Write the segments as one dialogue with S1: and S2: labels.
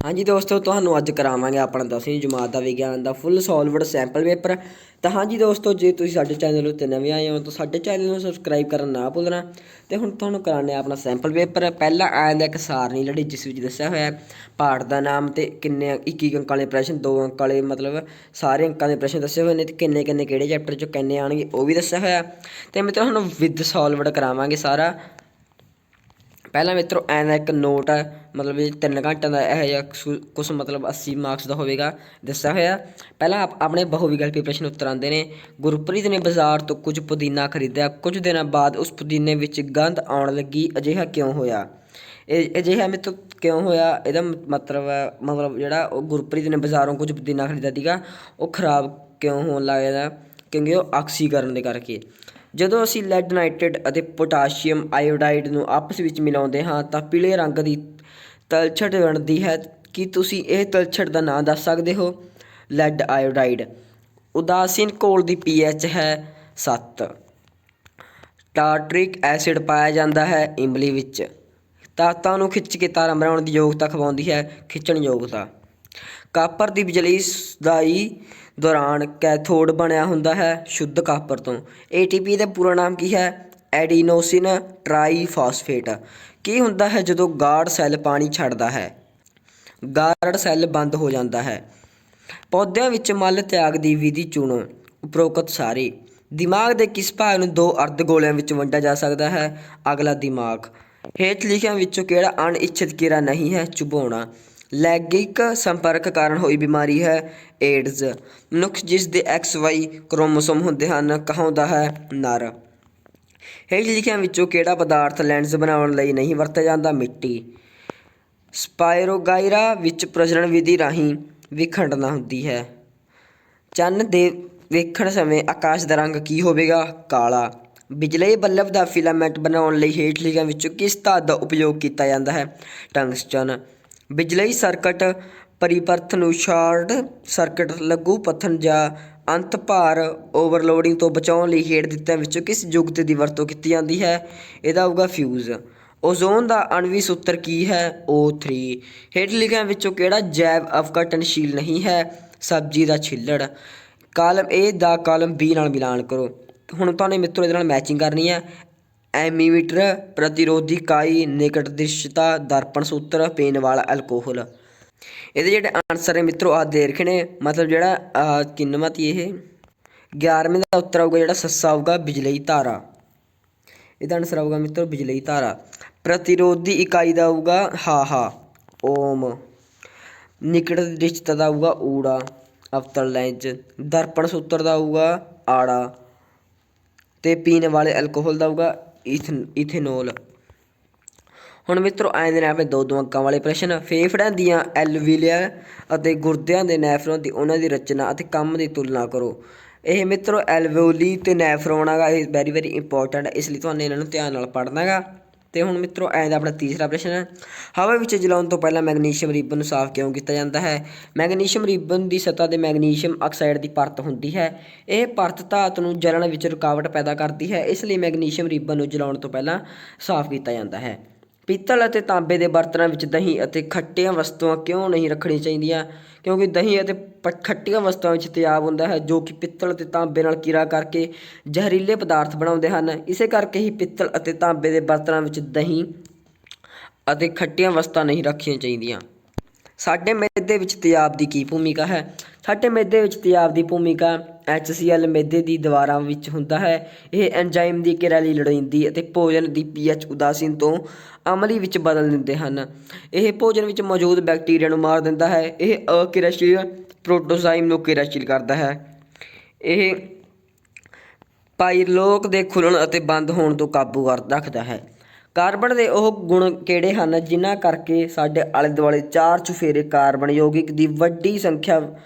S1: हाँ जी दोस्तों, ਤੁਹਾਨੂੰ ਅੱਜ ਕਰਾਵਾਂਗੇ ਆਪਣਾ 10ਵੀਂ ਜਮਾਤ ਦਾ ਵਿਗਿਆਨ ਦਾ ਫੁੱਲ ਸੋਲਵਡ ਸੈਂਪਲ ਪੇਪਰ। ਤਾਂ ਹਾਂਜੀ ਦੋਸਤੋ, ਜੇ ਤੁਸੀਂ ਸਾਡੇ ਚੈਨਲ ਉੱਤੇ ਨਵੇਂ ਆਏ ਹੋ ਤਾਂ ਸਾਡੇ ਚੈਨਲ ਨੂੰ ਸਬਸਕ੍ਰਾਈਬ ਕਰਨ ਨਾ ਭੁੱਲਣਾ। ਤੇ ਹੁਣ ਤੁਹਾਨੂੰ ਕਰਾਉਣਾ ਆਪਣਾ ਸੈਂਪਲ ਪੇਪਰ। ਪਹਿਲਾਂ ਆਇਆ ਇੱਕ ਸਾਰਣੀ ਲੜੀ ਜਿਸ ਵਿੱਚ ਦੱਸਿਆ ਹੋਇਆ ਪਾਠ ਦਾ ਨਾਮ ਤੇ ਕਿੰਨੇ 21 ਅੰਕਾਂ ਵਾਲੇ ਪ੍ਰਸ਼ਨ, 2 ਅੰਕ ਵਾਲੇ ਮਤਲਬ ਸਾਰੇ ਅੰਕਾਂ ਦੇ ਪ੍ਰਸ਼ਨ ਦੱਸੇ ਹੋਏ ਨੇ ਤੇ ਕਿੰਨੇ ਕਿੰਨੇ ਕਿਹੜੇ ਚੈਪਟਰ 'ਚੋਂ ਕਿੰਨੇ ਆਉਣਗੇ ਉਹ ਵੀ ਦੱਸਿਆ ਹੋਇਆ। ਤੇ ਮਿੱਤਰੋ ਹੁਣ ਵਿਦ ਸੋਲਵਡ ਕਰਾਵਾਂਗੇ ਸਾਰਾ। ਪਹਿਲਾਂ ਮਿੱਤਰੋ ਐਂ ਦਾ ਇੱਕ ਨੋਟ ਹੈ, ਮਤਲਬ 3 ਘੰਟਿਆਂ ਦਾ ਇਹੋ ਜਿਹਾ ਕੁਛ ਮਤਲਬ 80 ਮਾਰਕਸ ਦਾ ਹੋਵੇਗਾ ਦੱਸਿਆ ਹੋਇਆ। ਪਹਿਲਾਂ ਆਪਣੇ ਬਹੁਵਿਕਲਪੀ ਪ੍ਰਸ਼ਨ ਉੱਤਰ ਆਉਂਦੇ ਨੇ। ਗੁਰਪ੍ਰੀਤ ਨੇ ਬਾਜ਼ਾਰ ਤੋਂ ਕੁਝ ਪੁਦੀਨਾ ਖਰੀਦਿਆ। ਕੁਝ ਦਿਨਾਂ ਬਾਅਦ ਉਸ ਪੁਦੀਨੇ ਵਿੱਚ ਗੰਧ ਆਉਣ ਲੱਗੀ। ਅਜਿਹਾ ਕਿਉਂ ਹੋਇਆ? ਇਹ ਅਜਿਹਾ ਮਿੱਤਰੋ ਕਿਉਂ ਹੋਇਆ, ਇਹਦਾ ਮਤਲਬ ਜਿਹੜਾ ਉਹ ਗੁਰਪ੍ਰੀਤ ਨੇ ਬਾਜ਼ਾਰੋਂ ਕੁਝ ਪੁਦੀਨਾ ਖਰੀਦਿਆ ਸੀਗਾ ਉਹ ਖਰਾਬ ਕਿਉਂ ਹੋਣ ਲੱਗ ਜਾਂਦਾ? ਕਿਉਂਕਿ ਉਹ ਆਕਸੀਕਰਨ ਦੇ ਕਰਕੇ। ਜਦੋਂ ਅਸੀਂ ਲੈਡ ਨਾਈਟ੍ਰੇਟ ਅਤੇ ਪੋਟਾਸ਼ੀਅਮ ਆਇਓਡਾਈਡ ਨੂੰ ਆਪਸ ਵਿੱਚ ਮਿਲਾਉਂਦੇ ਹਾਂ ਤਾਂ ਪੀਲੇ ਰੰਗ ਦੀ ਤਲਛਟ ਬਣਦੀ ਹੈ। ਕੀ ਤੁਸੀਂ ਇਹ ਤਲਛਟ ਦਾ ਨਾਂ ਦੱਸ ਸਕਦੇ ਹੋ? Lead iodide. ਉਦਾਸੀਨ ਘੋਲ ਦੀ pH ਹੈ 7। ਟਾਰਟਰਿਕ ਐਸਿਡ ਪਾਇਆ ਜਾਂਦਾ ਹੈ ਇਮਲੀ ਵਿੱਚ। ਤਾਤਾਂ ਨੂੰ ਖਿੱਚ ਕੇ ਤਾਰਾਂ ਬਣਾਉਣ ਦੀ ਯੋਗਤਾ ਖਵਾਉਂਦੀ ਹੈ ਖਿੱਚਣ ਯੋਗਤਾ। ਕਾਪਰ ਦੀ ਬਿਜਲੀ ਸਦਾਈ ਦੌਰਾਨ ਕੈਥੋਡ ਬਣਿਆ ਹੁੰਦਾ ਹੈ ਸ਼ੁੱਧ ਕਾਪਰ ਤੋਂ। ATP ਦਾ ਪੂਰਾ ਨਾਮ ਕੀ ਹੈ? ਐਡੀਨੋਸਿਨ ਟਰਾਈਫਾਸਫੇਟ। ਕੀ ਹੁੰਦਾ ਹੈ ਜਦੋਂ ਗਾਰਡ ਸੈੱਲ ਪਾਣੀ ਛੱਡਦਾ ਹੈ? ਗਾਰਡ ਸੈੱਲ ਬੰਦ ਹੋ ਜਾਂਦਾ ਹੈ। ਪੌਦਿਆਂ ਵਿੱਚ ਮਲ ਤਿਆਗ ਦੀ ਵਿਧੀ ਚੁਣੋ। ਉਪਰੋਕਤ ਸਾਰੇ। ਦਿਮਾਗ ਦੇ ਕਿਸ ਭਾਗ ਨੂੰ 2 ਅਰਧ ਗੋਲਿਆਂ ਵਿੱਚ ਵੰਡਿਆ ਜਾ ਸਕਦਾ ਹੈ? ਅਗਲਾ ਦਿਮਾਗ। ਹੇਠ ਲਿਖਿਆਂ ਵਿੱਚੋਂ ਕਿਹੜਾ ਅਣਇੱਛਿਤ ਕਿਰਿਆ ਨਹੀਂ ਹੈ? ਚੁਭਾਉਣਾ। ਲੈਂਗਿਕ ਸੰਪਰਕ ਕਾਰਨ ਹੋਈ ਬਿਮਾਰੀ ਹੈ ਏਡਜ਼। ਮਨੁੱਖ ਜਿਸ ਦੇ XY ਕ੍ਰੋਮੋਸੋਮ ਹੁੰਦੇ ਹਨ ਕਹਾਉਂਦਾ ਹੈ ਨਰ। ਹੇਠ ਲਿਖਿਆਂ ਵਿੱਚੋਂ ਕਿਹੜਾ ਪਦਾਰਥ ਲੈਂਸ ਬਣਾਉਣ ਲਈ ਨਹੀਂ ਵਰਤਿਆ ਜਾਂਦਾ? ਮਿੱਟੀ। ਸਪਾਇਰੋਗਾਇਰਾ ਵਿੱਚ ਪ੍ਰਜਨਨ ਵਿਧੀ ਰਾਹੀਂ ਵਿਖੰਡਨਾ ਹੁੰਦੀ ਹੈ। ਚੰਨ ਦੇ ਵੇਖਣ ਸਮੇਂ ਆਕਾਸ਼ ਦਾ ਰੰਗ ਕੀ ਹੋਵੇਗਾ? ਕਾਲਾ। ਬਿਜਲਈ ਬੱਲਬ ਦਾ ਫਿਲਾਮੈਂਟ ਬਣਾਉਣ ਲਈ ਹੇਠ ਲਿਖਿਆਂ ਵਿੱਚੋਂ ਕਿਸ ਧਾਤ ਦਾ ਉਪਯੋਗ ਕੀਤਾ ਜਾਂਦਾ ਹੈ? ਟੰਗਸਟਨ। ਬਿਜਲਈ ਸਰਕਟ ਪਰਿਪਰਥ ਨੂੰ ਸ਼ਾਰਟ ਸਰਕਟ, ਲਘੂ ਪਤਨ ਜਾਂ ਅੰਤ ਭਾਰ ਓਵਰਲੋਡਿੰਗ ਤੋਂ ਬਚਾਉਣ ਲਈ ਹੇਠ ਦਿੱਤਿਆਂ ਵਿੱਚੋਂ ਕਿਸ ਜੁਗਤੀ ਦੀ ਵਰਤੋਂ ਕੀਤੀ ਜਾਂਦੀ ਹੈ? ਇਹਦਾ ਹੋਊਗਾ ਫਿਊਜ਼। ਓਜ਼ੋਨ ਦਾ ਅਣਵੀ ਸੂਤਰ ਕੀ ਹੈ? O3। ਹੇਠ ਲਿਖਿਆਂ ਵਿੱਚੋਂ ਕਿਹੜਾ ਜੈਵ ਅਵਘਟਨਸ਼ੀਲ ਨਹੀਂ ਹੈ? ਸਬਜ਼ੀ ਦਾ ਛਿੱਲੜ। ਕਾਲਮ A ਦਾ ਕਾਲਮ B ਨਾਲ ਮਿਲਾਨ ਕਰੋ। ਹੁਣ ਤੁਹਾਨੂੰ ਮਿੱਤਰੋ ਇਹਦੇ ਨਾਲ ਮੈਚਿੰਗ ਕਰਨੀ ਹੈ। ਐਮੀਮੀਟਰ, ਪ੍ਰਤੀਰੋਧੀ ਇਕਾਈ, ਨਿਕਟ ਦ੍ਰਿਸ਼ਤਾ, ਦਰਪਣ ਸੂਤਰ, ਪੀਣ ਵਾਲਾ ਅਲਕੋਹਲ। ਇਹਦੇ ਜਿਹੜੇ ਆਨਸਰ ਨੇ ਮਿੱਤਰੋ ਆਹ ਦੇ ਰੱਖੇ ਨੇ। ਮਤਲਬ ਜਿਹੜਾ ਕਿੰਨਵਾਂ ਤੀ ਇਹ 11ਵੇਂ ਦਾ ਉੱਤਰ ਆਊਗਾ ਜਿਹੜਾ ਸੱਸਾ ਆਊਗਾ ਬਿਜਲਈ ਧਾਰਾ। ਇਹਦਾ ਆਨਸਰ ਆਊਗਾ ਮਿੱਤਰੋ ਬਿਜਲਈ ਧਾਰਾ। ਪ੍ਰਤੀਰੋਧੀ ਇਕਾਈ ਦਾ ਆਊਗਾ ਹਾ ਓਮ। ਨਿਕਟ ਦ੍ਰਿਸ਼ਟਤਾ ਦਾ ਆਊਗਾ ਊੜਾ ਅਵਤਲ ਲੈਂਜ। ਦਰਪਣ ਸੂਤਰ ਦਾ ਆਊਗਾ ਆੜਾ। ਤੇ ਪੀਣ ਵਾਲੇ ਅਲਕੋਹਲ ਦਾ ਆਊਗਾ ਇਥੇਨੋਲ। ਹੁਣ ਮਿੱਤਰੋ ਆਏ ਨੇ ਆਪਣੇ 2 ਅੰਕਾਂ ਵਾਲੇ ਪ੍ਰਸ਼ਨ। ਫੇਫੜਿਆਂ ਦੀਆਂ ਐਲਵੀਲੀਆਂ ਅਤੇ ਗੁਰਦਿਆਂ ਦੇ ਨੈਫਰੋਨ ਦੀ ਉਹਨਾਂ ਦੀ ਰਚਨਾ ਅਤੇ ਕੰਮ ਦੀ ਤੁਲਨਾ ਕਰੋ। ਇਹ ਮਿੱਤਰੋ ਐਲਵੋਲੀ ਅਤੇ ਨੈਫਰੋਨ ਹੈਗਾ, ਇਹ ਵੈਰੀ ਇੰਪੋਰਟੈਂਟ ਹੈ, ਇਸ ਲਈ ਤੁਹਾਨੂੰ ਇਹਨਾਂ ਨੂੰ ਧਿਆਨ ਨਾਲ ਪੜ੍ਹਨਾ ਹੈਗਾ। ਅਤੇ ਹੁਣ ਮਿੱਤਰੋ ਐਂ ਦਾ ਆਪਣਾ ਤੀਸਰਾ ਪ੍ਰਸ਼ਨ ਹੈ। ਹਵਾ ਵਿੱਚ ਜਲਾਉਣ ਤੋਂ ਪਹਿਲਾਂ ਮੈਗਨੀਸ਼ੀਅਮ ਰਿਬਨ ਨੂੰ ਸਾਫ਼ ਕਿਉਂ ਕੀਤਾ ਜਾਂਦਾ ਹੈ? ਮੈਗਨੀਸ਼ੀਅਮ ਰਿਬਨ ਦੀ ਸਤ੍ਹਾ 'ਤੇ ਮੈਗਨੀਸ਼ੀਅਮ ਆਕਸਾਈਡ ਦੀ ਪਰਤ ਹੁੰਦੀ ਹੈ। ਇਹ ਪਰਤ ਧਾਤ ਨੂੰ ਜਲਣ ਵਿੱਚ ਰੁਕਾਵਟ ਪੈਦਾ ਕਰਦੀ ਹੈ, ਇਸ ਲਈ ਮੈਗਨੀਸ਼ੀਅਮ ਰਿਬਨ ਨੂੰ ਜਲਾਉਣ ਤੋਂ ਪਹਿਲਾਂ ਸਾਫ਼ ਕੀਤਾ ਜਾਂਦਾ ਹੈ। ਪਿੱਤਲ ਅਤੇ ਤਾਂਬੇ ਦੇ ਬਰਤਨਾਂ ਵਿੱਚ ਦਹੀਂ ਅਤੇ ਖੱਟੀਆਂ ਵਸਤੂਆਂ ਕਿਉਂ ਨਹੀਂ ਰੱਖਣੀਆਂ ਚਾਹੀਦੀਆਂ? ਕਿਉਂਕਿ ਦਹੀਂ ਅਤੇ ਖੱਟੀਆਂ ਵਸਤੂਆਂ ਵਿੱਚ ਤੇਜ਼ਾਬ ਹੁੰਦਾ ਹੈ ਜੋ ਕਿ ਪਿੱਤਲ ਅਤੇ ਤਾਂਬੇ ਨਾਲ ਕਿਰਿਆ ਕਰਕੇ ਜ਼ਹਿਰੀਲੇ ਪਦਾਰਥ ਬਣਾਉਂਦੇ ਹਨ। ਇਸੇ ਕਰਕੇ ਹੀ ਪਿੱਤਲ ਅਤੇ ਤਾਂਬੇ ਦੇ ਬਰਤਨਾਂ ਵਿੱਚ ਦਹੀਂ ਅਤੇ ਖੱਟੀਆਂ ਵਸਤਾਂ ਨਹੀਂ ਰੱਖਣੀਆਂ ਚਾਹੀਦੀਆਂ। ਸਾਡੇ ਮੈਦੇ ਵਿੱਚ ਤੇਜ਼ਾਬ ਦੀ ਕੀ ਭੂਮਿਕਾ ਹੈ? ਸਾਡੇ ਮੈਦੇ ਵਿੱਚ ਤੇਜ਼ਾਬ ਦੀ ਭੂਮਿਕਾ HCl ਮੈਦੇ ਦੀ ਦੀਵਾਰਾਂ ਵਿੱਚ ਹੁੰਦਾ ਹੈ। ਇਹ ਐਂਜ਼ਾਈਮ ਦੀ ਕਿਰਿਆ ਲਈ ਲੋੜੀਂਦੀ ਅਤੇ ਭੋਜਨ ਦੀ pH ਉਦਾਸੀਨ ਤੋਂ ਅਮਲੀ ਵਿੱਚ ਬਦਲ ਦਿੰਦੇ ਹਨ। ਇਹ ਭੋਜਨ ਵਿੱਚ ਮੌਜੂਦ ਬੈਕਟੀਰੀਆ ਨੂੰ ਮਾਰ ਦਿੰਦਾ ਹੈ। ਇਹ ਅਕਿਰਿਆਸ਼ੀਲ ਪ੍ਰੋਟੋਜ਼ਾਈਮ ਨੂੰ ਕਿਰਿਆਸ਼ੀਲ ਕਰਦਾ ਹੈ। ਇਹ ਪਾਈਰਲੋਕ ਦੇ ਖੁੱਲ੍ਹਣ ਅਤੇ ਬੰਦ ਹੋਣ ਤੋਂ ਕਾਬੂ ਰੱਖਦਾ ਹੈ। ਕਾਰਬਨ ਦੇ ਉਹ ਗੁਣ ਕਿਹੜੇ ਹਨ ਜਿਨ੍ਹਾਂ ਕਰਕੇ ਸਾਡੇ ਆਲੇ ਦੁਆਲੇ 4 ਚੁਫੇਰੇ ਕਾਰਬਨ ਯੌਗਿਕ ਦੀ ਵੱਡੀ ਸੰਖਿਆ